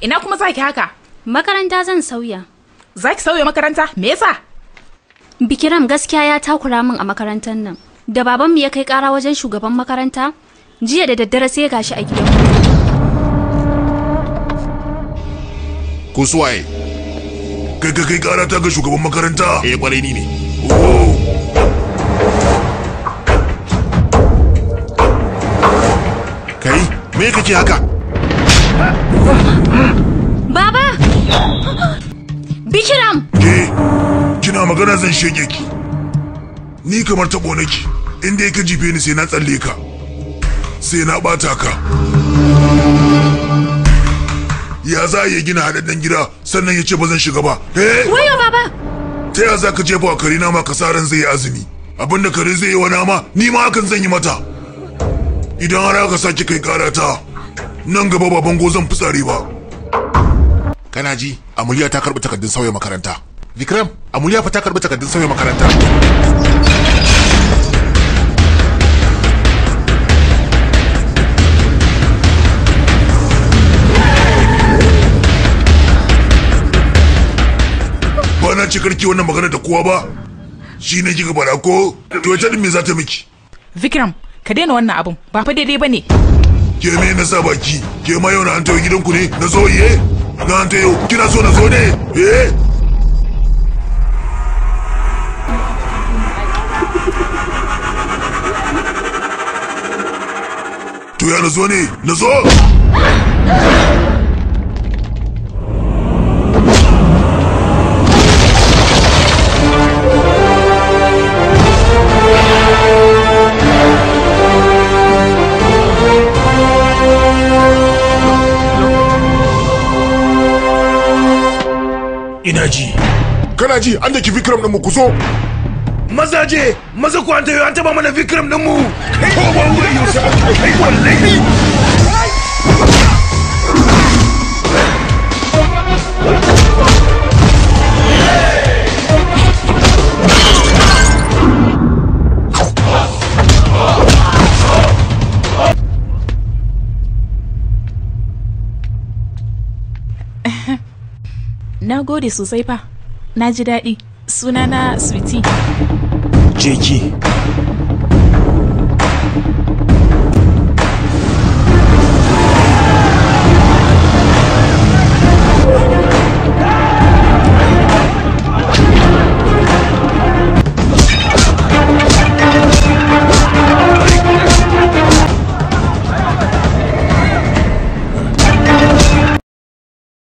ina kuma zaki haka? Makaranta zan sauya. Zaki sauya makaranta? Me yasa? Bikiram gaskiya ya takura min a makarantar nan. Da babanmu ya kai kara wajen shugaban makaranta, jiya da daddare sai gashi a gidan. Ku suwaye? Kai kara ta ga shugaban makaranta? Kwarai ni ne. Kai, me kake haka? Baba! Bikiram! Kina magana zan shege ki. Ni kamar tabo nake. Inda ka jife ni sai na tsalle ka. Sai na bata ka. Ya za ya gina haɗaɗɗen gida sannan ya ce ba zan shiga ba. Wayo baba! Ta ya za ka jefa wa kare na ma kasaran zai yi azumi? Abinda kare zai yi wa nama, ni ma hakan zan yi mata. Idan har aka sake kai karata, nan gaba ba bango zan fitsari ba. Kana ji, Amuliya ta karɓi takardun sauya makaranta. Vikram, Amuliya fa ta karɓi takardun sauya makaranta. Ba na ce karki wannan magana da kowa ba. Shi ne kika faɗa ko? To ita din me za ta miki? Vikram, ka daina wannan abun, ba fa daidai bane. Ke me na sa baki? Ke ma yau na an tayo gidanku ne? Na zo iye? Na an tayo, kina so na zo ne? To ya na zo ne? Na zo? Ina ji. Kana ji, an da ki Vikram ɗin mu ku so. Mazaje, maza ku an tayo an taba mana Vikram ɗin mu. Ko ba wuri yau sai an kai wallahi. Na gode sosai fa. Na ji daɗi. Sunana Sweetie. Jeki,